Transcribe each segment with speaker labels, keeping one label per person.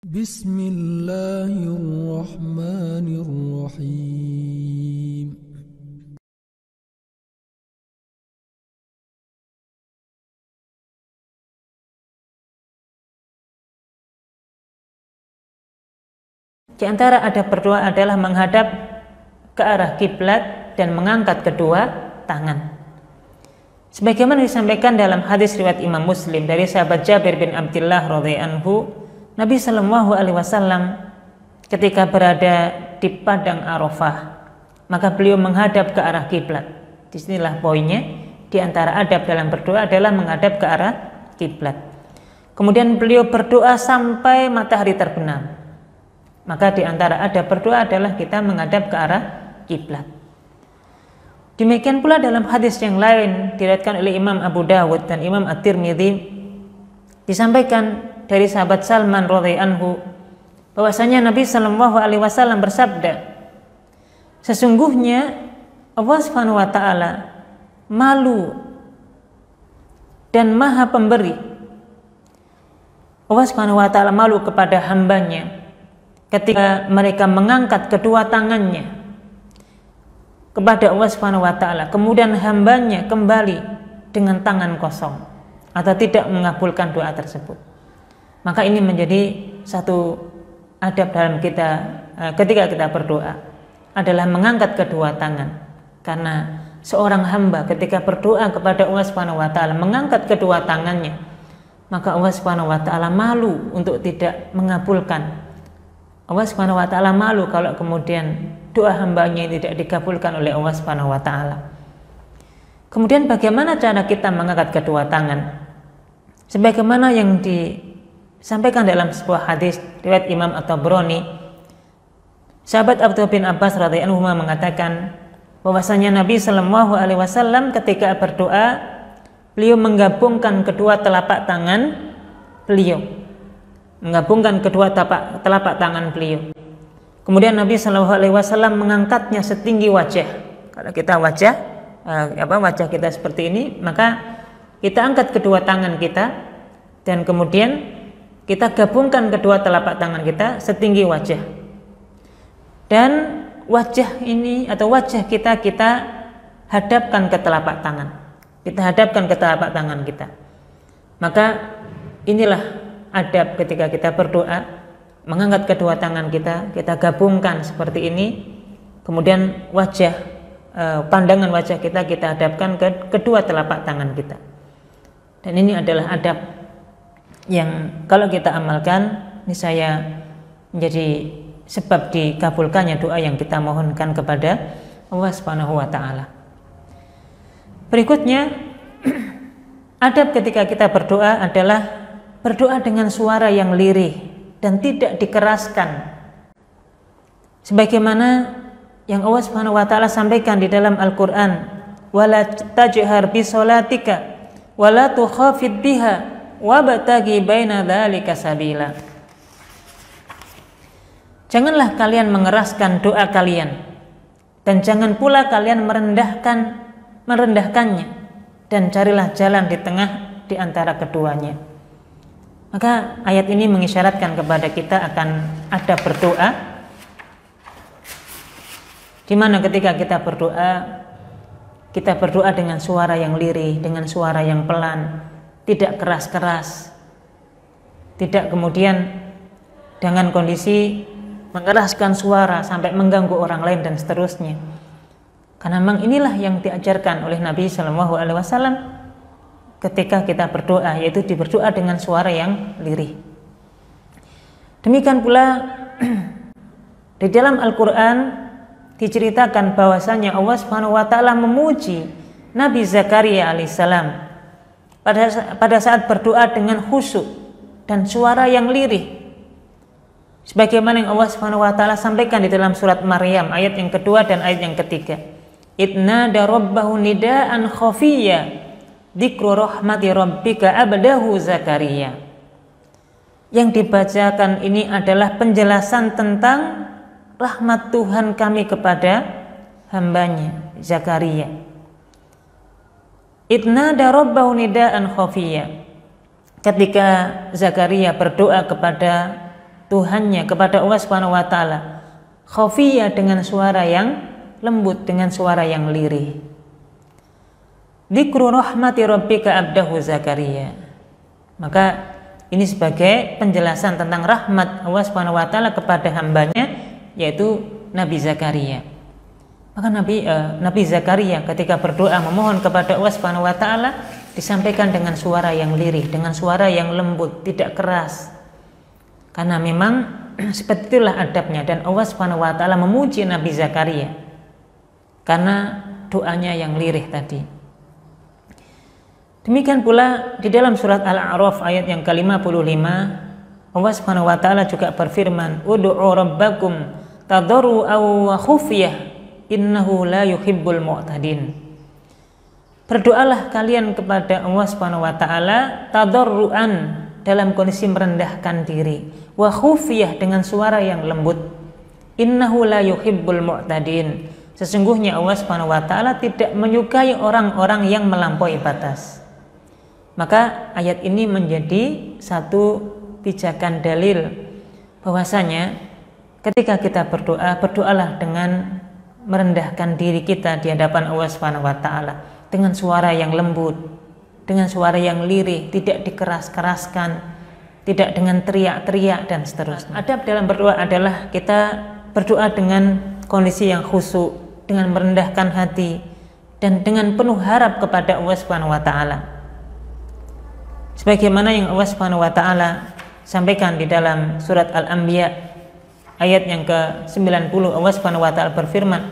Speaker 1: Bismillahirrahmanirrahim.
Speaker 2: Di antara adab berdoa adalah menghadap ke arah kiblat dan mengangkat kedua tangan. Sebagaimana disampaikan dalam hadis riwayat Imam Muslim dari sahabat Jabir bin Abdullah radhiyallahu anhu, Nabi Shallallahu alaihi wasallam ketika berada di padang Arafah, maka beliau menghadap ke arah kiblat. Disinilah poinnya, di antara adab dalam berdoa adalah menghadap ke arah kiblat. Kemudian beliau berdoa sampai matahari terbenam. Maka di antara adab berdoa adalah kita menghadap ke arah kiblat. Demikian pula dalam hadis yang lain diriwayatkan oleh Imam Abu Dawud dan Imam At-Tirmidzi, disampaikan dari sahabat Salman radhiyallahu anhu bahwasanya Nabi Shallallahu alaihi wasallam bersabda, sesungguhnya Allah Subhanahu wa taala malu dan Maha Pemberi. Allah Subhanahu wa taala malu kepada hambanya ketika mereka mengangkat kedua tangannya kepada Allah Subhanahu wa taala, kemudian hambanya kembali dengan tangan kosong atau tidak mengabulkan doa tersebut. Maka ini menjadi satu adab dalam kita ketika kita berdoa adalah mengangkat kedua tangan, karena seorang hamba ketika berdoa kepada Allah Subhanahu wa taala mengangkat kedua tangannya, maka Allah Subhanahu wa taala malu untuk tidak mengabulkan. Allah Subhanahu wa taala malu kalau kemudian doa hambanya tidak dikabulkan oleh Allah Subhanahu wa taala. Kemudian bagaimana cara kita mengangkat kedua tangan? Sebagaimana yang disampaikan dalam sebuah hadis riwayat Imam At-Tabrani, sahabat Abdullah bin Abbas radhiyallahu anhu mengatakan bahwasanya Nabi Shallallahu alaihi wasallam ketika berdoa beliau menggabungkan kedua telapak tangan beliau. Telapak tangan beliau. Kemudian Nabi Shallallahu alaihi wasallam mengangkatnya setinggi wajah. Kalau kita wajah kita seperti ini, maka kita angkat kedua tangan kita dan kemudian kita gabungkan kedua telapak tangan kita setinggi wajah. Dan wajah ini atau wajah kita hadapkan ke telapak tangan. Kita hadapkan ke telapak tangan kita. Maka inilah adab ketika kita berdoa, mengangkat kedua tangan kita gabungkan seperti ini, kemudian pandangan wajah kita hadapkan ke kedua telapak tangan kita. Dan ini adalah adab yang kalau kita amalkan niscaya menjadi sebab dikabulkannya doa yang kita mohonkan kepada Allah Subhanahu wa taala. Berikutnya, adab ketika kita berdoa adalah berdoa dengan suara yang lirih dan tidak dikeraskan, sebagaimana yang Allah Subhanahu wa taala sampaikan di dalam Al-Qur'an, wala tajhar bi sholatika wala tukhafid biha wabtaghi baina dzalika sabila. Janganlah kalian mengeraskan doa kalian dan jangan pula kalian merendahkannya, dan carilah jalan di tengah di antara keduanya. Maka ayat ini mengisyaratkan kepada kita akan ada berdoa, di mana ketika kita berdoa dengan suara yang lirih, dengan suara yang pelan, tidak keras-keras, tidak kemudian dengan kondisi mengeraskan suara sampai mengganggu orang lain dan seterusnya. Karena memang inilah yang diajarkan oleh Nabi Shallallahu alaihi wasallam ketika kita berdoa, yaitu berdoa dengan suara yang lirih. Demikian pula di dalam Al-Quran diceritakan bahwasanya Allah Subhanahu wa taala memuji Nabi Zakaria alaihissalam pada saat berdoa dengan khusyuk dan suara yang lirih. Sebagaimana yang Allah Subhanahu wa taala sampaikan di dalam surat Maryam ayat yang kedua dan ayat yang ketiga. Idnada rabbahu nidaan khafiyya dzikru rahmati rabbika abdahu Zakaria. Yang dibacakan ini adalah penjelasan tentang rahmat Tuhan kami kepada hambanya Zakaria. Idnada rabbahu nidaan khafiyya. Ketika Zakaria berdoa kepada Tuhannya, kepada Allah Subhanahu wa taala, khafiyah, dengan suara yang lembut, dengan suara yang lirih. Dzikru rahmati rabbika abdahu Zakaria. Maka ini sebagai penjelasan tentang rahmat Allah Subhanahu wa taala kepada hambanya, yaitu Nabi Zakaria. Maka Nabi Zakaria ketika berdoa memohon kepada Allah Subhanahu wa taala disampaikan dengan suara yang lirih, dengan suara yang lembut, tidak keras. Karena memang seperti itulah adabnya, dan Allah Subhanahu wa taala memuji Nabi Zakaria karena doanya yang lirih tadi. Demikian pula di dalam surat Al-A'raf ayat yang ke-55, Allah Subhanahu wa taala juga berfirman, "Ud'u rabbakum tadarru'an wa khufyah innahu la yuhibbul mu'tadin." Berdoalah kalian kepada Allah Subhanahu wa taala tadarru'an, dalam kondisi merendahkan diri, wa khufyah, dengan suara yang lembut. Innahu la yuhibbul mu'tadin. Sesungguhnya Allah Subhanahu wa taala tidak menyukai orang-orang yang melampaui batas. Maka ayat ini menjadi satu pijakan dalil bahwasanya ketika kita berdoa, berdoalah dengan merendahkan diri kita di hadapan Allah Subhanahu wa taala, dengan suara yang lembut, dengan suara yang lirih, tidak dikeras-keraskan, tidak dengan teriak-teriak dan seterusnya. Adab dalam berdoa adalah kita berdoa dengan kondisi yang khusyuk, dengan merendahkan hati, dan dengan penuh harap kepada Allah Subhanahu wa taala. Sebagaimana yang Allah Subhanahu wa taala sampaikan di dalam surat Al-Anbiya ayat yang ke-90, Allah Subhanahu wa taala berfirman,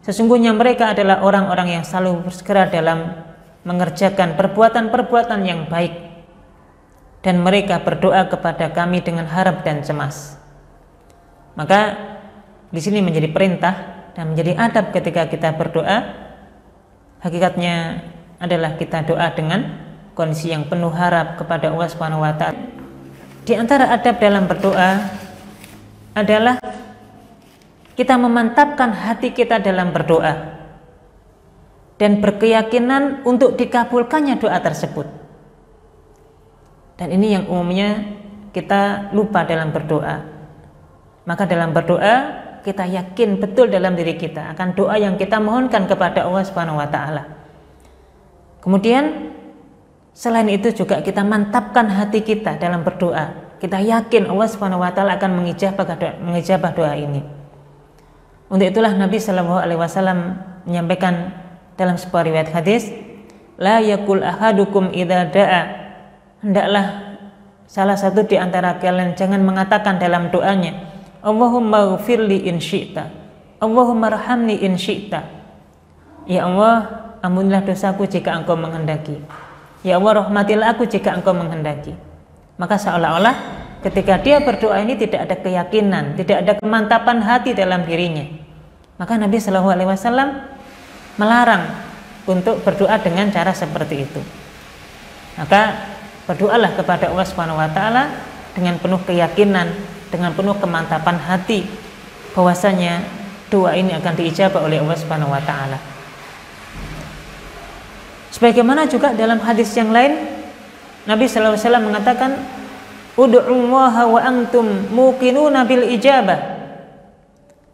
Speaker 2: sesungguhnya mereka adalah orang-orang yang selalu bersegera dalam mengerjakan perbuatan-perbuatan yang baik, dan mereka berdoa kepada kami dengan harap dan cemas. Maka di sini menjadi perintah dan menjadi adab ketika kita berdoa, hakikatnya adalah kita doa dengan kondisi yang penuh harap kepada Allah Subhanahu wa taala. Di antara adab dalam berdoa adalah kita memantapkan hati kita dalam berdoa dan berkeyakinan untuk dikabulkannya doa tersebut. Dan ini yang umumnya kita lupa dalam berdoa. Maka dalam berdoa kita yakin betul dalam diri kita akan doa yang kita mohonkan kepada Allah Subhanahu wa taala. Kemudian selain itu juga kita mantapkan hati kita dalam berdoa. Kita yakin Allah Subhanahu wa taala akan mengijabah doa ini. Untuk itulah Nabi Shallallahu alaihi wasallam menyampaikan dalam sebuah riwayat hadis, la yakul ahadukum idza da'a, hendaklah salah satu di antara kalian jangan mengatakan dalam doanya, Allahumma ghfirli in syi'ta, Allahumma rahamni in syi'ta. Ya Allah, ampunilah dosaku jika Engkau menghendaki. Ya Allah, rahmatilah aku jika Engkau menghendaki. Maka seolah-olah ketika dia berdoa ini tidak ada keyakinan, tidak ada kemantapan hati dalam dirinya. Maka Nabi Shallallahu alaihi wasallam melarang untuk berdoa dengan cara seperti itu. Maka berdoalah kepada Allah Subhanahu wa taala dengan penuh keyakinan, dengan penuh kemantapan hati bahwasanya doa ini akan diijabah oleh Allah Subhanahu wa taala. Sebagaimana juga dalam hadis yang lain, Nabi sallallahu alaihi wasallam mengatakan, "Ud'ullaha wa antum muqinuna bil ijabah."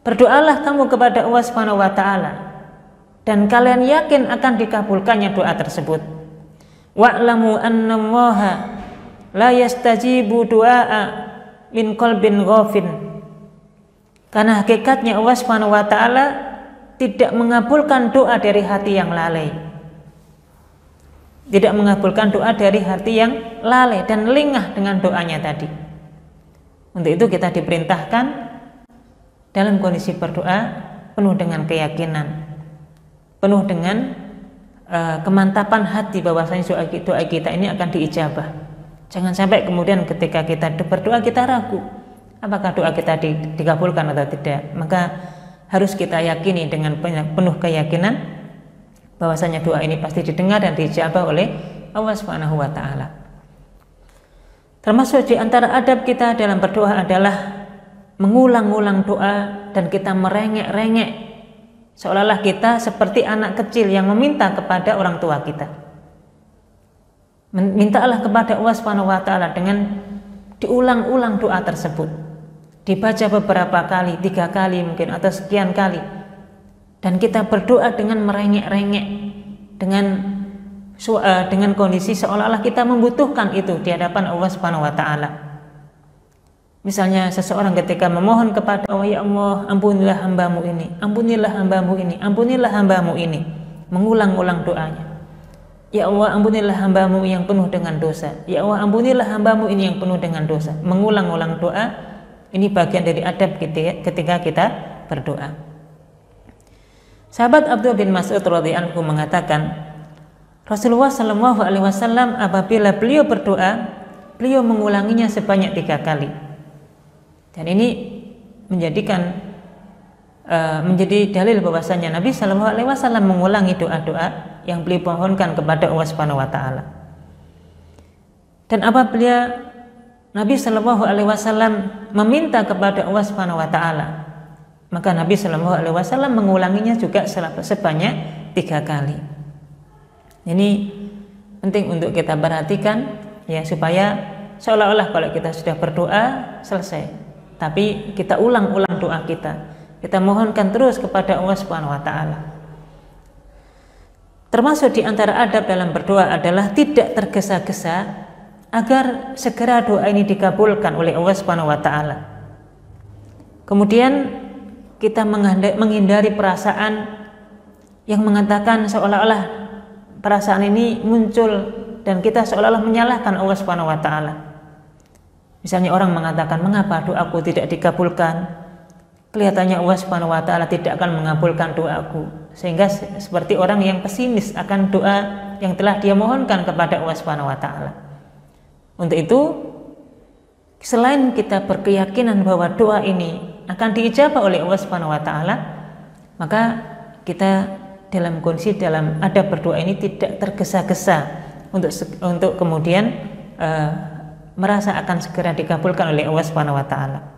Speaker 2: Berdoalah kamu kepada Allah Subhanahu wa taala dan kalian yakin akan dikabulkannya doa tersebut. Wa'lamu annallaha la yastajibu du'a min qalbin ghafin. Karena hakikatnya Allah Subhanahu wa taala tidak mengabulkan doa dari hati yang lalai. Tidak mengabulkan doa dari hati yang lalai dan lengah dengan doanya tadi. Untuk itu kita diperintahkan dalam kondisi berdoa penuh dengan keyakinan, penuh dengan kemantapan hati bahwasanya doa kita ini akan diijabah. Jangan sampai kemudian ketika kita berdoa kita ragu apakah doa kita dikabulkan atau tidak. Maka harus kita yakini dengan penuh keyakinan bahwasanya doa ini pasti didengar dan diijabah oleh Allah Subhanahu wa taala. Termasuk di antara adab kita dalam berdoa adalah mengulang-ulang doa dan kita merengek-rengek seolah-olah kita seperti anak kecil yang meminta kepada orang tua kita. Mintalah kepada Allah Subhanahu wa taala dengan diulang-ulang doa tersebut, dibaca beberapa kali, 3 kali mungkin atau sekian kali, dan kita berdoa dengan merengek-rengek, dengan kondisi seolah-olah kita membutuhkan itu di hadapan Allah Subhanahu wa taala. Misalnya seseorang ketika memohon kepada Allah, ya Allah, ampunilah hambamu ini, ampunilah hambamu ini, ampunilah hambamu ini, mengulang-ulang doanya. Ya Allah, ampunilah hambamu yang penuh dengan dosa. Ya Allah, ampunilah hambamu ini yang penuh dengan dosa. Mengulang-ulang doa, ini bagian dari adab ketika kita berdoa. Sahabat Abdullah bin Mas'ud radhiyallahu anhu mengatakan, Rasulullah Shallallahu alaihi wasallam apabila beliau berdoa, beliau mengulanginya sebanyak 3 kali. Dan ini menjadi dalil bahwasanya Nabi Shallallahu alaihi wasallam mengulangi doa-doa yang beliau mohonkan kepada Allah Subhanahu wa taala. Dan apabila Nabi Shallallahu alaihi wasallam meminta kepada Allah Subhanahu wa taala, maka Nabi Shallallahu alaihi wasallam mengulanginya juga sebanyak 3 kali. Ini penting untuk kita perhatikan ya, supaya seolah-olah kalau kita sudah berdoa selesai, tapi kita ulang-ulang doa kita mohonkan terus kepada Allah Subhanahu wa taala. Termasuk di antara adab dalam berdoa adalah tidak tergesa-gesa agar segera doa ini dikabulkan oleh Allah Subhanahu wa taala. Kemudian kita menghindari perasaan yang mengatakan seolah-olah perasaan ini muncul dan kita seolah-olah menyalahkan Allah Subhanahu wa taala. Misalnya orang mengatakan, mengapa doaku tidak dikabulkan? Kelihatannya Allah Subhanahu wa taala tidak akan mengabulkan doaku. Sehingga seperti orang yang pesimis akan doa yang telah dia mohonkan kepada Allah Subhanahu wa taala. Untuk itu, selain kita berkeyakinan bahwa doa ini akan diijabah oleh Allah Subhanahu wa taala, maka kita dalam kondisi dalam adab berdoa ini tidak tergesa-gesa untuk kemudian merasa akan segera dikabulkan oleh Allah Subhanahu wa taala.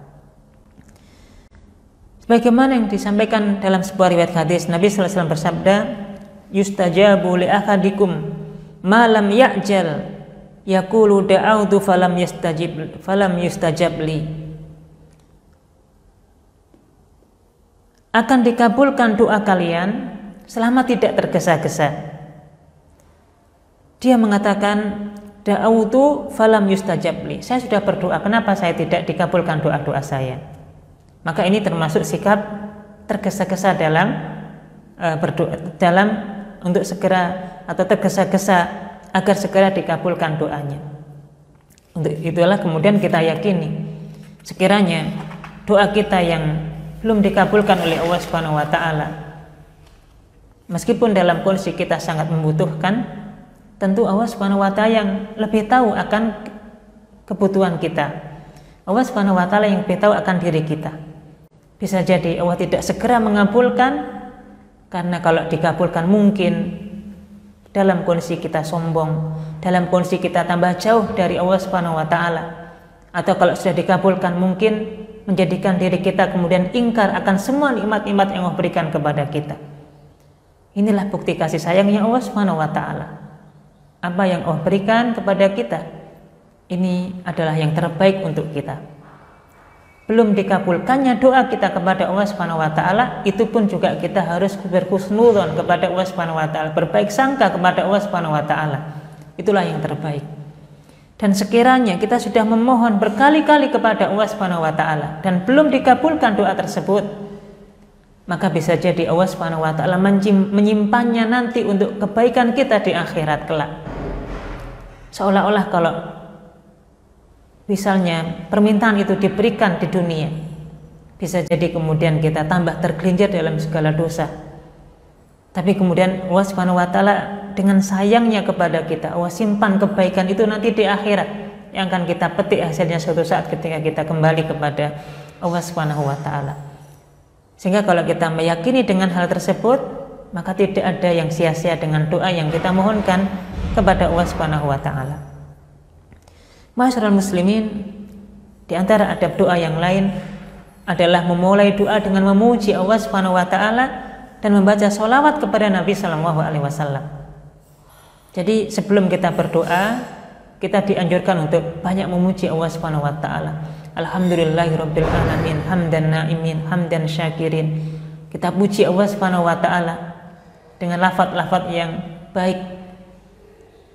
Speaker 2: Sebagaimana yang disampaikan dalam sebuah riwayat hadis, Nabi sallallahu alaihi wasallam bersabda, "Yustajabu li ahadikum ma lam ya'jal yaqulu da'autu falam yustajab li." Akan dikabulkan doa kalian selama tidak tergesa-gesa. Dia mengatakan, da'autu falam yustajab li. Saya sudah berdoa, kenapa saya tidak dikabulkan doa-doa saya? Maka ini termasuk sikap tergesa-gesa dalam berdoa, untuk segera atau tergesa-gesa agar segera dikabulkan doanya. Untuk itulah kemudian kita yakini sekiranya doa kita yang belum dikabulkan oleh Allah Subhanahu wa taala, meskipun dalam kondisi kita sangat membutuhkan, tentu Allah Subhanahu wa taala yang lebih tahu akan kebutuhan kita. Allah Subhanahu wa taala yang lebih tahu akan diri kita. Bisa jadi Allah tidak segera mengabulkan karena kalau dikabulkan mungkin dalam kondisi kita sombong, dalam kondisi kita tambah jauh dari Allah Subhanahu wa taala. Atau kalau sudah dikabulkan mungkin menjadikan diri kita kemudian ingkar akan semua nikmat-nikmat yang Allah berikan kepada kita. Inilah bukti kasih sayangnya Allah Subhanahu wa taala. Apa yang Allah berikan kepada kita, ini adalah yang terbaik untuk kita. Belum dikabulkannya doa kita kepada Allah Subhanahu wa taala, itu pun juga kita harus berhusnudzon kepada Allah Subhanahu wa taala, berbaik sangka kepada Allah Subhanahu wa taala. Itulah yang terbaik. Dan sekiranya kita sudah memohon berkali-kali kepada Allah Subhanahu wa taala dan belum dikabulkan doa tersebut, maka bisa jadi Allah Subhanahu wa taala menyimpannya nanti untuk kebaikan kita di akhirat kelak. Seolah-olah kalau misalnya permintaan itu diberikan di dunia, bisa jadi kemudian kita tambah tergelincir dalam segala dosa. Tapi kemudian Allah Subhanahu wa taala dengan sayangnya kepada kita, Allah simpan kebaikan itu nanti di akhirat yang akan kita petik hasilnya suatu saat ketika kita kembali kepada Allah Subhanahu wa taala. Sehingga kalau kita meyakini dengan hal tersebut, maka tidak ada yang sia-sia dengan doa yang kita mohonkan kepada Allah Subhanahu wa taala. Ma'asyiral muslimin, di antara adab doa yang lain adalah memulai doa dengan memuji Allah Subhanahu wa taala dan membaca sholawat kepada Nabi Sallallahu alaihi wasallam. Jadi sebelum kita berdoa, kita dianjurkan untuk banyak memuji Allah Subhanahu wa taala. Alhamdulillahirabbil alamin, hamdan naimin, hamdan syakirin. Kita puji Allah Subhanahu wa taala dengan lafaz-lafaz yang baik.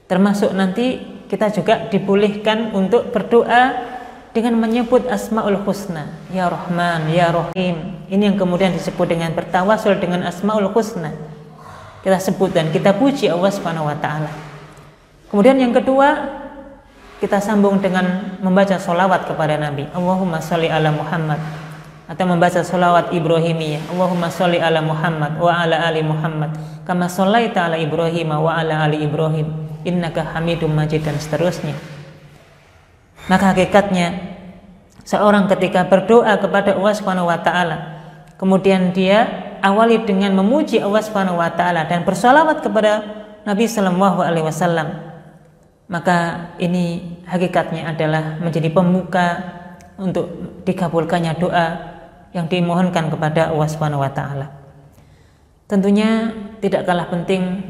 Speaker 2: Termasuk nanti kita juga dibolehkan untuk berdoa dengan menyebut Asmaul Husna, Ya Rahman, Ya Rahim. Ini yang kemudian disebut dengan bertawasul dengan Asmaul Husna. Kita sebut dan kita puji Allah Subhanahu wa taala. Kemudian yang kedua, kita sambung dengan membaca sholawat kepada Nabi. Allahumma sholli ala Muhammad, atau membaca sholawat Ibrahimiyah. Allahumma sholli ala Muhammad wa ala ali Muhammad kama shollaita ala Ibrahim wa ala ali Ibrahim innaka Hamidum Majid, dan seterusnya. Maka hakikatnya seorang ketika berdoa kepada Allah Subhanahu wa taala, kemudian dia awali dengan memuji Allah Subhanahu wa taala dan bersolawat kepada Nabi sallallahu alaihi wasallam, maka ini hakikatnya adalah menjadi pembuka untuk dikabulkannya doa yang dimohonkan kepada Allah Subhanahu wa taala. Tentunya tidak kalah penting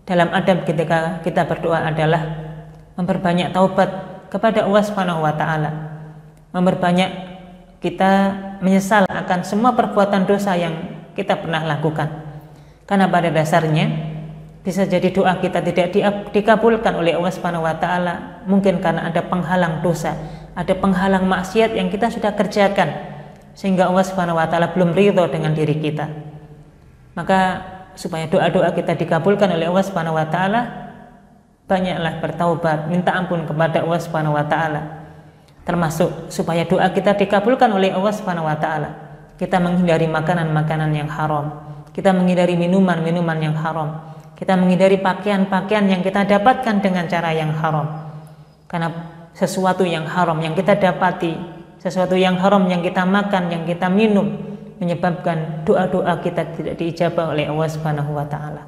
Speaker 2: dalam adab ketika kita berdoa adalah memperbanyak taubat kepada Allah Subhanahu wa taala. Memperbanyak kita menyesal akan semua perbuatan dosa yang kita pernah lakukan. Karena pada dasarnya bisa jadi doa kita tidak dikabulkan oleh Allah Subhanahu wa taala mungkin karena ada penghalang dosa, ada penghalang maksiat yang kita sudah kerjakan sehingga Allah Subhanahu wa taala belum ridho dengan diri kita. Maka supaya doa-doa kita dikabulkan oleh Allah Subhanahu wa taala, banyaklah bertaubat, minta ampun kepada Allah Subhanahu wa taala. Termasuk supaya doa kita dikabulkan oleh Allah Subhanahu wa taala, kita menghindari makanan-makanan yang haram, kita menghindari minuman-minuman yang haram, kita menghindari pakaian-pakaian yang kita dapatkan dengan cara yang haram. Karena sesuatu yang haram yang kita dapati, sesuatu yang haram yang kita makan, yang kita minum, menyebabkan doa-doa kita tidak diijabah oleh Allah Subhanahu wa taala.